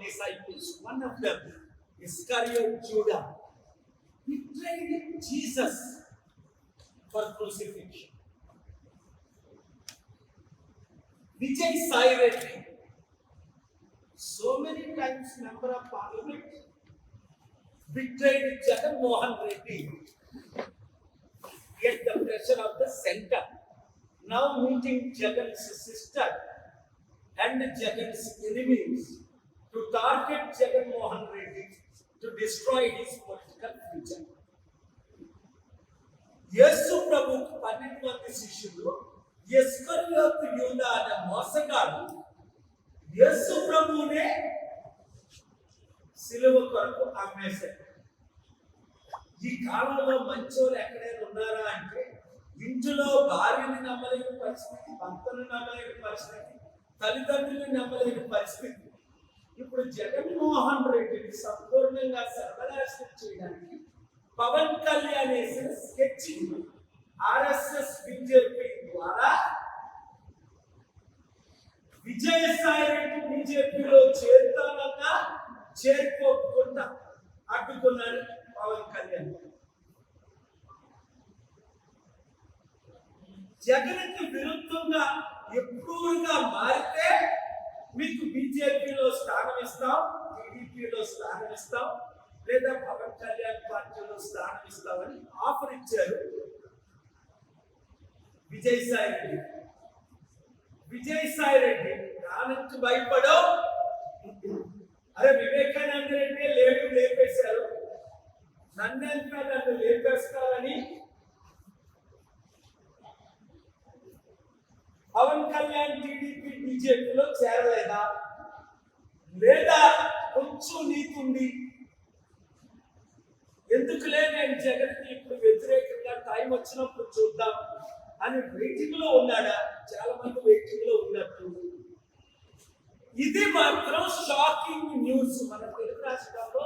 disciples, one of them, Iscariot Judah, betrayed Jesus for crucifixion. Vijay Sai Reddy, so many times member of parliament, betrayed Jagan Mohan Reddy, get the pressure of the center. Now meeting Jagan's sister and Jagan's enemies to target Jagan Mohan Reddy to destroy his political future. యేసు ప్రభుకు 12 మంది శిష్యులు ఇస్కరియోతు యూదా అనే మోసగాడు యేసు ప్రభువునే సిలువ కొరకు అమ్మేశాడు. ఈ కాలంలో మంచోళ్ళు ఎక్కడైనా ఉన్నారా అంటే ఇంటిలో భార్యని నమ్మలేని పరిస్థితి, భర్తను నమ్మలేని పరిస్థితి, తల్లిదండ్రులను నమ్మలేని పరిస్థితి. ఇప్పుడు జగన్మోహన్ రెడ్డిని సంపూర్ణంగా సర్వనాశనం చేయడానికి పవన్ కళ్యాణ్ వేసిన స్కెచ్ ఆర్ఎస్ఎస్ బీజేపీ ద్వారా విజయసాయి రెడ్డి బీజేపీలో చేరుతానన్నా చేరుకోకుండా అడ్డుకున్నాడు పవన్ కళ్యాణ్. జగన్కి విరుద్ధంగా ఎప్పుడుగా మారితే మీకు బీజేపీలో స్థానం ఇస్తాం, టీడీపీలో స్థానం ఇస్తాం, లేదా పవన్ కళ్యాణ్ పార్టీలో స్థానం ఇస్తామని ఆఫర్ ఇచ్చారు విజయసాయి రెడ్డి. విజయసాయి రెడ్డి దానికి భయపడో అరే వివేకానంద రెడ్డి లేపేశారు, నన్ను లేపేస్తారని పవన్ కళ్యాణ్ టీడీపీ బీజేపీలో చేరలేదా, లేదా కొంచెం నీతుంది ఎందుకులే నేను జగన్కి ఇప్పుడు వ్యతిరేకంగా టైం వచ్చినప్పుడు చూద్దాం అని వెయిటింగ్ లో ఉన్నాడా? చాలా మంది వెయిటింగ్ లో ఉన్నట్టు. ఇది మాత్రం షాకింగ్ న్యూస్ మన తెలుగు రాష్ట్రాల్లో,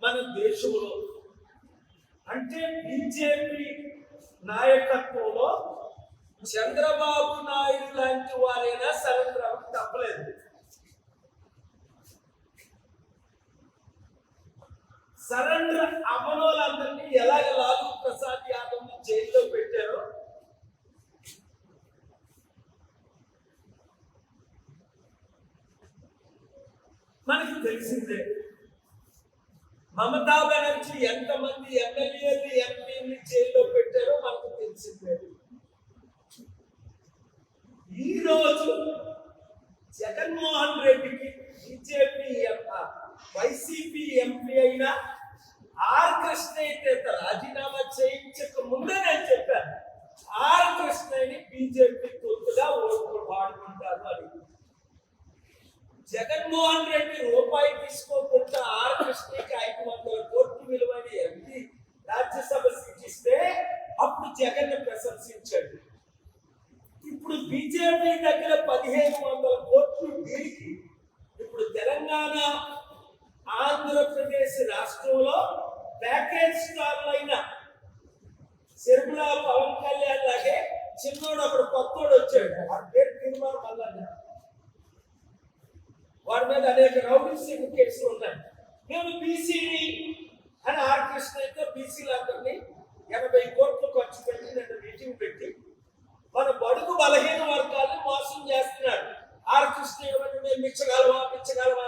మన దేశంలో. అంటే బీజేపీ నాయకత్వంలో చంద్రబాబు నాయుడు లాంటి వారైనా సరెండర్ అవ్వడం తప్పలేదు. సరెండర్ అవ్వనోళ్ళందరినీ ఎలాగ లాలూ ప్రసాద్ యాదవ్ ని జైల్లో పెట్టారో మనకి తెలిసిందే. మమతా బెనర్జీ ఎంతమంది ఎమ్మెల్యేలు ఎంపీని జైల్లో పెట్టారో మనకు తెలిసిందే. ఈ రోజు జగన్మోహన్ రెడ్డికి బీజేపీ వైసీపీ ఎంపీ అయిన ఆర్ కృష్ణ అయితే రాజీనామా చేయించక ముందే నేను చెప్పాను, ఆర్ కృష్ణని బీజేపీ తొత్తుగా వాడుకుంటారు అని. జగన్మోహన్ రెడ్డి రూపాయి తీసుకోకుండా ఆర్ కృష్ణకి 500 కోట్లు విలువైన ఎంపీ రాజ్యసభ సీట్ ఇస్తే అప్పుడు జగన్ ప్రశంసించాడు. ఇప్పుడు బీజేపీ దగ్గర 1500 కోట్లు దీనికి ఇప్పుడు తెలంగాణ ఆంధ్రప్రదేశ్ రాష్ట్రంలో ప్యాకేజ్ స్టార్లైన శర్మిల పవన్ కళ్యాణ్ లాగే చిన్నోడు అప్పుడు కొత్తోడు వచ్చాడు, వాడి పేరు తీర్మానం మల్లన్న. వాడి మీద అనేక రౌడీ కేసులు ఉన్నాయి. మేము బీసీని అని ఆర్ కృష్ణ అయితే బీసీలందరినీ 80 కోట్లు ఖర్చు పెట్టి నిన్న మీటింగ్ పెట్టి మన బడుగు బలహీన వర్గాన్ని మోసం చేస్తున్నాడు. ఆర్ కృష్ణ మేము మిచ్చగలవా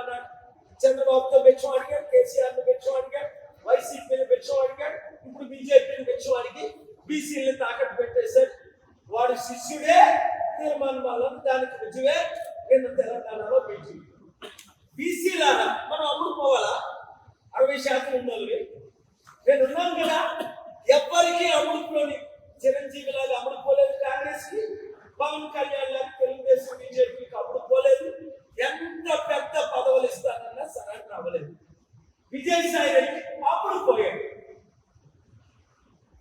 అన్నాడు. చంద్రబాబుతో మెచ్చం అడిగాడు, కేసీఆర్ని మెచ్చం అడిగాడు, వైసీపీని మెచ్చం అడిగాడు, ఇప్పుడు బీజేపీని మెచ్చం అడిగి బీసీని తాకట్టు పెట్టేశాడు. వాడు శిష్యుడే తీర్మానం వల్ల దానికి రుజువే నిన్న తెలంగాణలో మీటింగ్. బీసీలారా మనం అమ్ముడుపోవాలా? 60% ఉన్నోళ్ళవి నేను ఉన్నాను కదా, ఎవ్వరికీ అమ్ముడుపోని చిరంజీవి లాగా అమ్ముడుపోలేదు కాంగ్రెస్ కి, పవన్ కళ్యాణ్ లాగా తెలుగుదేశం బీజేపీకి అమ్ముడుపోలేదు. ఎంత పెద్ద పదవులు ఇస్తానన్నా సరెండర్ అవ్వలేదు. విజయసాయి రెడ్డి అప్పుడు పోయాడు.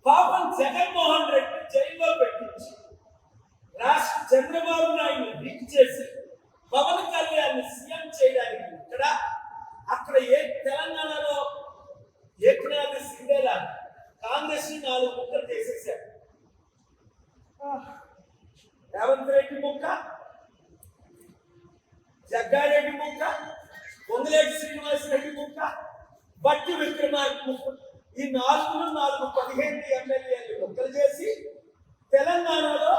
పాపం జగన్మోహన్ రెడ్డి జైల్లో పెట్టించి చంద్రబాబు నాయుడు లీక్ చేసి పవన్ కళ్యాణ్ సీఎం చేయడానికి అక్కడ తెలంగాణలో ఏకనాథ్ సింగేలా కాంగ్రెస్ ని 4 ముక్కలు చేసేసాడు. రేవంత్ రెడ్డి ముక్క, జగ్గారెడ్డి ముక్క, పొంగులేటి శ్రీనివాస్ బట్టి విక్రమార్క ఈ 4 ఎమ్మెల్యేలు ముక్కలు చేసి తెలంగాణలో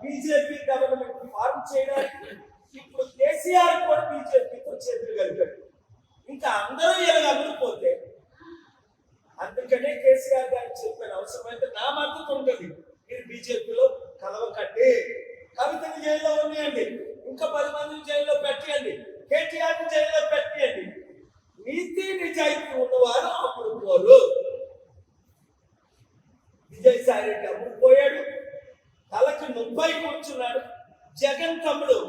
బీజేపీ గవర్నమెంట్ ఫార్మ్ చేయడానికి ఇప్పుడు కేసీఆర్ కూడా బీజేపీతో చేతులు కలిపాడు. ఇంకా అందరూ ఇలా అమ్ముకుపోతే అందుకనే కేసీఆర్ గారికి చెప్పాను, అవసరమైతే నా మద్దతు ఉంటుంది, మీరు బీజేపీలో కలవకండి. కవితని జైల్లో ఉన్నాయండి, ఇంకా 10 మందిని జైల్లో పెట్టండి, కేటీఆర్ జైల్లో పెట్టండి. నీతి నిజాయితీ ఉన్నవారు అప్పుడు పోరు. విజయసాయి రెడ్డి అప్పుడు పోయాడు, తలకు 30 కూర్చున్నాడు. జగన్ తమ్ముడు,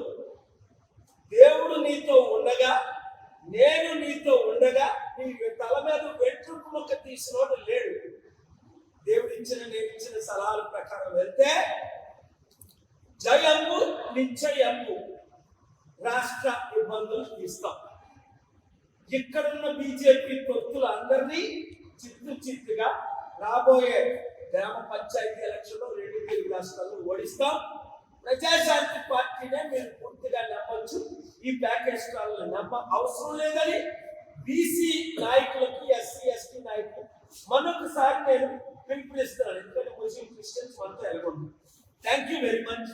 దేవుడు నీతో ఉండగా, నేను నీతో ఉండగా నీ తల మీద వెంట్రుకు మొక్క తీసినోడు లేడు. దేవుడు ఇచ్చిన నేను ఇచ్చిన సలహాల ప్రకారం వెళ్తే జయము నిశ్చయము రాష్ట్ర ఇబ్బందులు తీస్తాం. ఇక్కడున్న బీజేపీ తొత్తులు అందరినీ చిత్తుగా రాబోయే గ్రామ పంచాయతీ ఎలక్షన్లో 2 తెలుగు రాష్ట్రాల్లో ఓడిస్తాం. ప్రజాశాంతి పార్టీనే మీరు పూర్తిగా నమ్మొచ్చు. ఈ ప్యాకేజ్ స్టార్లను నమ్మ అవసరం లేదని బీసీ నాయకులకు, ఎస్సీ ఎస్టీ నాయకులు మరొకసారి నేను పిలుపునిస్తున్నాను. ఎందుకంటే ముస్లిం క్రిస్టియన్స్ మనతో ఎలాగొంటారు. Thank you very much.